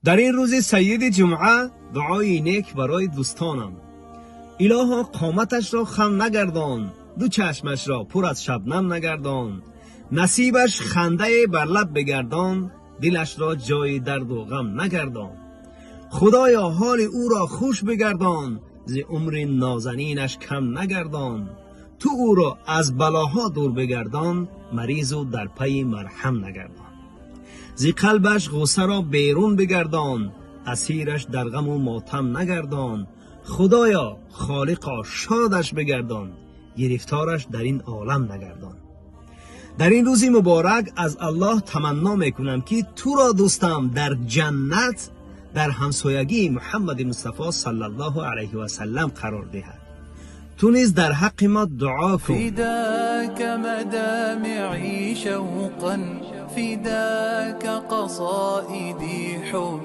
در این روز سید جمعه دعای نیک برای دوستانم. الها قامتش را خم نگردان، دو چشمش را پر از شبنم نگردان، نصیبش خنده بر لب بگردان، دلش را جای درد و غم نگردان. خدایا حال او را خوش بگردان، ز عمر نازنینش کم نگردان. تو او را از بلاها دور بگردان، مریض و در پی مرهم نگردان. ز قلبش غصه را بیرون بگردان، اسیرش در غم و ماتم نگردان. خدایا خالقا شادش بگردان، گرفتارش در این عالم نگردان. در این روز مبارک از الله تمنا میکنم که تو را دوستم در جنت در همسایگی محمد مصطفی صلی الله علیه و سلم قرار دهد. تو نیز در حق ما دعا کن. فداك مدامعي شوقا، فداك قصائدي حب.